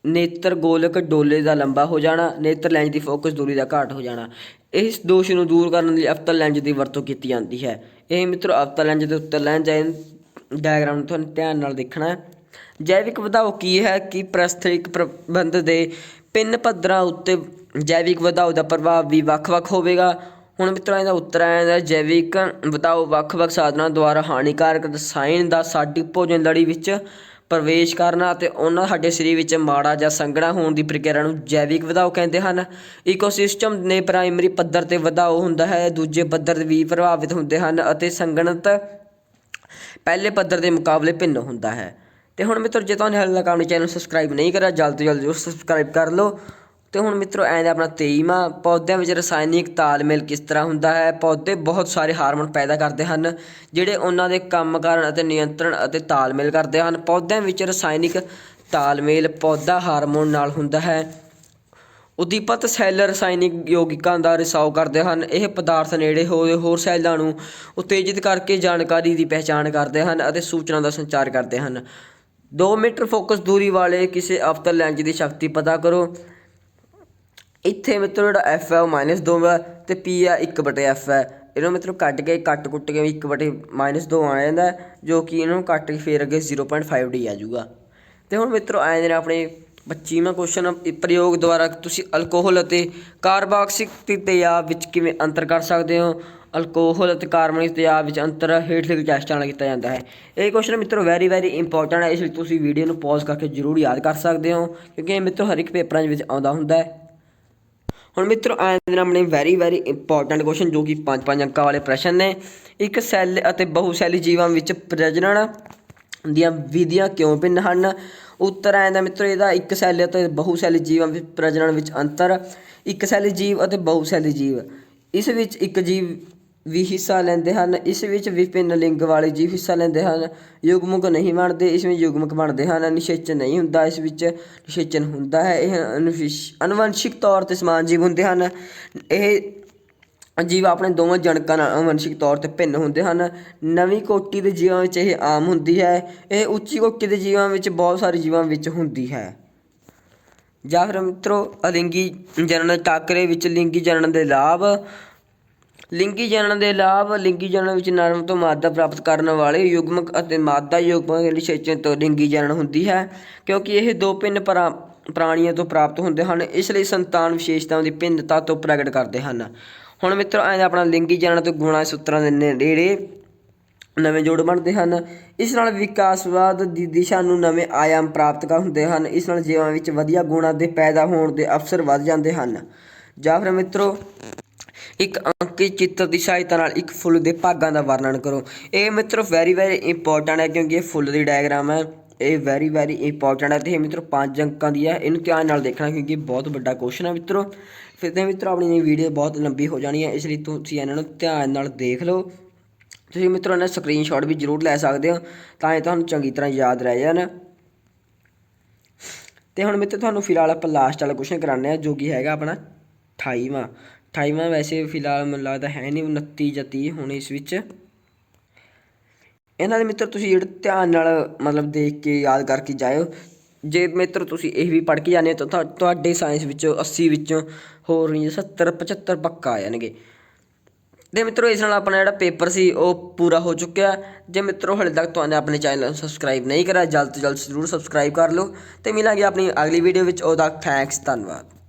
S1: ਨੇਤਰ ਗੋਲਕ ਡੋਲੇ ਦਾ ਲੰਬਾ ਹੋ ਜਾਣਾ, ਨੇਤਰ ਲੈਂਜ ਦੀ ਫੋਕਸ ਦੂਰੀ ਦਾ ਘਾਟ ਹੋ ਜਾਣਾ। ਇਸ ਦੋਸ਼ ਨੂੰ ਦੂਰ ਕਰਨ ਲਈ ਅਵਤਲ ਲੈਂਜ ਦੀ ਵਰਤੋਂ ਕੀਤੀ ਜਾਂਦੀ ਹੈ। ਇਹ ਮਿੱਤਰੋ ਅਵਤਲ ਲੈਂਜ ਦੇ ਉੱਤਰ ਲੈਂਜ ਹੈ। ਡਾਇਗਰਾਮ ਨੂੰ ਤੁਹਾਨੂੰ ਧਿਆਨ ਨਾਲ ਦੇਖਣਾ ਹੈ। ਜੈਵਿਕ ਵਧਾਓ ਕੀ ਹੈ ਕਿ ਪ੍ਰਸਥਿਕ ਪ੍ਰਬੰਧ ਦੇ ਭਿੰਨ ਪੱਧਰਾਂ ਉੱਤੇ ਜੈਵਿਕ ਵਧਾਓ ਦਾ ਪ੍ਰਭਾਵ ਵੀ ਵੱਖ ਹੋਵੇਗਾ। ਹੁਣ ਮਿੱਤਰਾਂ ਇਹਦਾ ਉੱਤਰ ਆ ਜਾਂਦਾ ਜੈਵਿਕ ਵਧਾਓ ਵੱਖ ਸਾਧਨਾਂ ਦੁਆਰਾ ਹਾਨੀਕਾਰਕ ਰਸਾਇਣ ਦਾ ਸਾਡੀ ਭੋਜਨ ਲੜੀ ਵਿੱਚ ਪ੍ਰਵੇਸ਼ ਕਰਨਾ ਅਤੇ ਉਹਨਾਂ ਸਾਡੇ ਸਰੀਰ ਵਿੱਚ ਮਾੜਾ ਜਾਂ ਸੰਘਣਾ ਹੋਣ ਦੀ ਪ੍ਰਕਿਰਿਆ ਨੂੰ ਜੈਵਿਕ ਵਧਾਓ ਕਹਿੰਦੇ ਹਨ। ਇਕੋਸਿਸਟਮ ਨੇ ਪ੍ਰਾਇਮਰੀ ਪੱਧਰ 'ਤੇ ਵਧਾਓ ਹੁੰਦਾ ਹੈ, ਦੂਜੇ ਪੱਧਰ ਵੀ ਪ੍ਰਭਾਵਿਤ ਹੁੰਦੇ ਹਨ ਅਤੇ ਸੰਗਣਤ ਪਹਿਲੇ ਪੱਧਰ ਦੇ ਮੁਕਾਬਲੇ ਭਿੰਨ ਹੁੰਦਾ ਹੈ। ਅਤੇ ਹੁਣ ਮਿੱਤਰ ਜੇ ਤੁਹਾਨੂੰ ਹਾਲੇ ਤੱਕ ਆਪਣੇ ਚੈਨਲ ਸਬਸਕ੍ਰਾਈਬ ਨਹੀਂ ਕਰਿਆ ਜਲਦ ਤੋਂ ਜਲਦ ਜ਼ਰੂਰ ਸਬਸਕ੍ਰਾਈਬ ਕਰ ਲਓ। ਅਤੇ ਹੁਣ ਮਿੱਤਰੋ ਐਂ ਦਾ ਆਪਣਾ 23ਵਾਂ, ਪੌਦਿਆਂ ਵਿੱਚ ਰਸਾਇਣਿਕ ਤਾਲਮੇਲ ਕਿਸ ਤਰ੍ਹਾਂ ਹੁੰਦਾ ਹੈ। ਪੌਦੇ ਬਹੁਤ ਸਾਰੇ ਹਾਰਮੋਨ ਪੈਦਾ ਕਰਦੇ ਹਨ ਜਿਹੜੇ ਉਹਨਾਂ ਦੇ ਕੰਮ ਕਰਨ ਅਤੇ ਨਿਯੰਤਰਣ ਅਤੇ ਤਾਲਮੇਲ ਕਰਦੇ ਹਨ। ਪੌਦਿਆਂ ਵਿੱਚ ਰਸਾਇਣਿਕ ਤਾਲਮੇਲ ਪੌਦਾ ਹਾਰਮੋਨ ਨਾਲ ਹੁੰਦਾ ਹੈ। ਉਦੀਪਤ ਸੈੱਲ ਰਸਾਇਣਿਕ ਯੌਗਿਕਾਂ ਦਾ ਰਿਸਾਓ ਕਰਦੇ ਹਨ। ਇਹ ਪਦਾਰਥ ਨੇੜੇ ਹੋਏ ਹੋਰ ਸੈੱਲਾਂ ਨੂੰ ਉਤੇਜਿਤ ਕਰਕੇ ਜਾਣਕਾਰੀ ਦੀ ਪਹਿਚਾਣ ਕਰਦੇ ਹਨ ਅਤੇ ਸੂਚਨਾ ਦਾ ਸੰਚਾਰ ਕਰਦੇ ਹਨ। 2 ਮੀਟਰ ਫੋਕਸ ਦੂਰੀ ਵਾਲੇ ਕਿਸੇ ਅਵਤਲ ਲੈਂਜ ਦੀ ਸ਼ਕਤੀ ਪਤਾ ਕਰੋ। ਇੱਥੇ ਮਿੱਤਰੋ ਜਿਹੜਾ F ਹੈ ਉਹ -2 ਹੈ ਅਤੇ P ਹੈ 1/F ਹੈ। ਇਹਨੂੰ ਮਿੱਤਰੋ ਕੱਟ-ਕੁੱਟ ਕੇ 1/-2 ਆ ਜਾਂਦਾ ਜੋ ਕਿ ਇਹਨੂੰ ਕੱਟ ਕੇ ਫਿਰ ਅੱਗੇ 0.5D ਆ ਜਾਊਗਾ। ਅਤੇ ਹੁਣ ਮਿੱਤਰੋ ਆਏ ਨੇ ਆਪਣੇ 25ਵਾਂ ਕੁਐਸਚਨ, ਪ੍ਰਯੋਗ ਦੁਆਰਾ ਤੁਸੀਂ ਅਲਕੋਹਲ ਅਤੇ ਕਾਰਬਾਕਸਿਕ ਤੇਜ਼ਾਬ ਵਿੱਚ ਕਿਵੇਂ ਅੰਤਰ ਕਰ ਸਕਦੇ ਹੋ। ਅਲਕੋਹਲ ਅਤੇ ਕਾਰਬਨਿਕ ਤੇਜ਼ਾਬ ਵਿੱਚ ਅੰਤਰ ਹੇਠ ਲਿਖੇ ਟੈਸਟਾਂ ਨਾਲ ਕੀਤਾ ਜਾਂਦਾ ਹੈ। ਇਹ ਕੁਐਸਚਨ ਮਿੱਤਰੋ ਵੈਰੀ ਇੰਪੋਰਟੈਂਟ ਹੈ, ਇਸ ਲਈ ਤੁਸੀਂ ਵੀਡੀਓ ਨੂੰ ਪੌਜ਼ ਕਰਕੇ ਜ਼ਰੂਰ ਯਾਦ ਕਰ ਸਕਦੇ ਹੋ ਕਿਉਂਕਿ ਇਹ ਮਿੱਤਰੋ ਹਰ ਇੱਕ ਪੇਪਰਾਂ ਦੇ ਵਿੱਚ ਆਉਂਦਾ ਹੁੰਦਾ ਹੈ। ਹੁਣ ਮਿੱਤਰੋ ਆਏ ਦਿਨ ਆਪਣੇ ਵੈਰੀ ਇੰਪੋਰਟੈਂਟ ਕੁਐਸਚਨ ਜੋ ਕਿ 5 ਅੰਕਾਂ ਵਾਲੇ ਪ੍ਰਸ਼ਨ ਨੇ। ਇੱਕ ਸੈੱਲ ਅਤੇ ਬਹੁਸੈਲੀ ਜੀਵਾਂ ਵਿੱਚ ਪ੍ਰਜਨਨ ਦੀਆਂ ਵਿਧੀਆਂ ਕਿਉਂ ਭਿੰਨ ਹਨ। ਉੱਤਰ ਆ ਜਾਂਦਾ ਮਿੱਤਰੋ ਇਹਦਾ ਇੱਕ ਸੈੱਲ ਅਤੇ ਬਹੁਸੈਲੀ ਜੀਵਾਂ ਵਿੱਚ ਪ੍ਰਜਨਨ ਵਿੱਚ ਅੰਤਰ। ਇੱਕ ਸੈੱਲੀ ਜੀਵ ਅਤੇ ਬਹੁਸੈਲੀ ਜੀਵ, ਇਸ ਵਿੱਚ ਇੱਕ ਜੀਵ ਵੀ ਹਿੱਸਾ ਲੈਂਦੇ ਹਨ। ਇਸ ਵਿੱਚ ਵਿਭਿੰਨ ਲਿੰਗ ਵਾਲੇ ਜੀਵ ਹਿੱਸਾ ਲੈਂਦੇ ਹਨ। ਯੁਗਮੁਕ ਨਹੀਂ ਬਣਦੇ, ਇਸ ਵਿੱਚ ਯੁਗਮੁਕ ਬਣਦੇ ਹਨ। ਨਿਸ਼ੇਚਨ ਨਹੀਂ ਹੁੰਦਾ, ਇਸ ਵਿੱਚ ਨਿਸ਼ੇਚਨ ਹੁੰਦਾ ਹੈ। ਇਹ ਅਨੁਵੰਸ਼ਿਕ ਤੌਰ 'ਤੇ ਸਮਾਨ ਜੀਵ ਹੁੰਦੇ ਹਨ। ਇਹ ਜੀਵ ਆਪਣੇ ਦੋਵਾਂ ਜਣਕਾਂ ਨਾਲ ਆnuvanਸ਼ਿਕ ਤੌਰ 'ਤੇ ਭਿੰਨ ਹੁੰਦੇ ਹਨ। ਨਵੀਂ ਕੋਟੀ ਦੇ ਜੀਵਾਂ ਵਿੱਚ ਇਹ ਆਮ ਹੁੰਦੀ ਹੈ। ਇਹ ਉੱਚੀ ਕੋਟੀ ਦੇ ਜੀਵਾਂ ਵਿੱਚ ਬਹੁਤ ਸਾਰੇ ਜੀਵਾਂ ਵਿੱਚ ਹੁੰਦੀ ਹੈ। ਜਾਂ ਫਿਰ ਮਿੱਤਰੋ ਅਲਿੰਗੀ ਜਣਨ ਟਾਕਰੇ ਵਿੱਚ ਲਿੰਗੀ ਜਣਨ ਦੇ ਲਾਭ। ਲਿੰਗੀ ਜਣਨ ਵਿੱਚ ਨਰਮ ਤੋਂ ਮਾਦਾ ਪ੍ਰਾਪਤ ਕਰਨ ਵਾਲੇ ਯੁਗਮਕ ਅਤੇ ਮਾਦਾ ਯੁਗਮਕ ਦੇ ਨਿਸ਼ੇਚਨ ਤੋਂ ਲਿੰਗੀ ਜਣਨ ਹੁੰਦੀ ਹੈ। ਕਿਉਂਕਿ ਇਹ ਦੋ ਭਿੰਨ ਪ੍ਰਾਣੀਆਂ ਤੋਂ ਪ੍ਰਾਪਤ ਹੁੰਦੇ ਹਨ, ਇਸ ਲਈ ਸੰਤਾਨ ਵਿਸ਼ੇਸ਼ਤਾਵਾਂ ਦੀ ਭਿੰਨਤਾ ਤੋਂ ਪ੍ਰਗਟ ਕਰਦੇ ਹਨ। ਹੁਣ ਮਿੱਤਰੋ ਆਪਣਾ ਲਿੰਗੀ ਜਣਨ ਤੋਂ ਗੁਣਾ ਸੂਤਰਾਂ ਦੇ ਨੇੜੇ ਨਵੇਂ ਜੋੜ ਬਣਦੇ ਹਨ। ਇਸ ਨਾਲ ਵਿਕਾਸਵਾਦ ਦੀ ਦਿਸ਼ਾ ਨੂੰ ਨਵੇਂ ਆਯਾਮ ਪ੍ਰਾਪਤ ਹੁੰਦੇ ਹਨ। ਇਸ ਨਾਲ ਜੀਵਾਂ ਵਿੱਚ ਵਧੀਆ ਗੁਣਾਂ ਦੇ ਪੈਦਾ ਹੋਣ ਦੇ ਅਵਸਰ ਵੱਧ ਜਾਂਦੇ ਹਨ। ਜਾਂ ਫਿਰ ਮਿੱਤਰੋ ਇੱਕ ਅੰਕੀ ਚਿੱਤਰ ਦੀ ਸਹਾਇਤਾ ਨਾਲ ਇੱਕ ਫੁੱਲ ਦੇ ਭਾਗਾਂ ਦਾ ਵਰਣਨ ਕਰੋ। ਇਹ ਮਿੱਤਰੋ ਵੈਰੀ ਇੰਪੋਰਟੈਂਟ ਹੈ, ਕਿਉਂਕਿ ਇਹ ਫੁੱਲ ਦੀ ਡਾਇਗਰਾਮ ਹੈ। ਇਹ ਵੈਰੀ ਇੰਪੋਰਟੈਂਟ ਹੈ ਅਤੇ ਇਹ ਮਿੱਤਰੋ 5 ਅੰਕਾਂ ਦੀ ਹੈ। ਇਹਨੂੰ ਧਿਆਨ ਨਾਲ ਦੇਖਣਾ, ਕਿਉਂਕਿ ਬਹੁਤ ਵੱਡਾ ਕੁਐਸਚਨ ਹੈ ਮਿੱਤਰੋ। ਫਿਰ ਤਾਂ ਮਿੱਤਰੋ ਆਪਣੀ ਵੀਡੀਓ ਬਹੁਤ ਲੰਬੀ ਹੋ ਜਾਣੀ ਹੈ, ਇਸ ਲਈ ਤੁਸੀਂ ਇਹਨਾਂ ਨੂੰ ਧਿਆਨ ਨਾਲ ਦੇਖ ਲਓ। ਤੁਸੀਂ ਮਿੱਤਰੋ ਇਹਨਾਂ ਸਕਰੀਨਸ਼ਾਟ ਵੀ ਜ਼ਰੂਰ ਲੈ ਸਕਦੇ ਹੋ, ਤਾਂ ਇਹ ਤੁਹਾਨੂੰ ਚੰਗੀ ਤਰ੍ਹਾਂ ਯਾਦ ਰਹਿ ਜਾਣ। ਅਤੇ ਹੁਣ ਮਿੱਤਰ ਤੁਹਾਨੂੰ ਫਿਲਹਾਲ ਆਪਾਂ ਲਾਸਟ ਵਾਲਾ ਕੁਐਸਚਨ ਕਰਾਉਂਦੇ ਹਾਂ, ਜੋ ਕਿ ਹੈਗਾ ਆਪਣਾ 28ਵਾਂ। ਵੈਸੇ ਫਿਲਹਾਲ ਮੈਨੂੰ ਲੱਗਦਾ ਹੈ ਨਹੀਂ 29 ਜਾਂ 30 ਹੁਣ ਇਸ ਵਿੱਚ। ਇਹਨਾਂ ਦੇ ਮਿੱਤਰ ਤੁਸੀਂ ਜਿਹੜੇ ਧਿਆਨ ਨਾਲ ਮਤਲਬ ਦੇਖ ਕੇ ਯਾਦ ਕਰਕੇ ਜਾਇਓ। ਜੇ ਮਿੱਤਰ ਤੁਸੀਂ ਇਹ ਵੀ ਪੜ੍ਹ ਕੇ ਜਾਂਦੇ ਹੋ ਤਾਂ ਤੁਹਾਡੇ ਸਾਇੰਸ ਵਿੱਚੋਂ 80 ਵਿੱਚੋਂ ਹੋਰ ਨਹੀਂ 70 75 ਪੱਕਾ ਆ ਜਾਣਗੇ। ਅਤੇ ਮਿੱਤਰੋ ਇਸ ਨਾਲ ਆਪਣਾ ਜਿਹੜਾ ਪੇਪਰ ਸੀ ਉਹ ਪੂਰਾ ਹੋ ਚੁੱਕਿਆ। ਜੇ ਮਿੱਤਰੋ ਹਾਲੇ ਤੱਕ ਤੁਹਾਨੇ ਆਪਣੇ ਚੈਨਲ ਨੂੰ ਸਬਸਕ੍ਰਾਈਬ ਨਹੀਂ ਕਰਿਆ, ਜਲਦ ਤੋਂ ਜਲਦ ਜ਼ਰੂਰ ਸਬਸਕ੍ਰਾਈਬ ਕਰ ਲਓ। ਅਤੇ ਮਿਲਾਂਗੇ ਆਪਣੀ ਅਗਲੀ ਵੀਡੀਓ ਵਿੱਚ। ਉਦੋਂ ਤੱਕ ਥੈਂਕਸ, ਧੰਨਵਾਦ।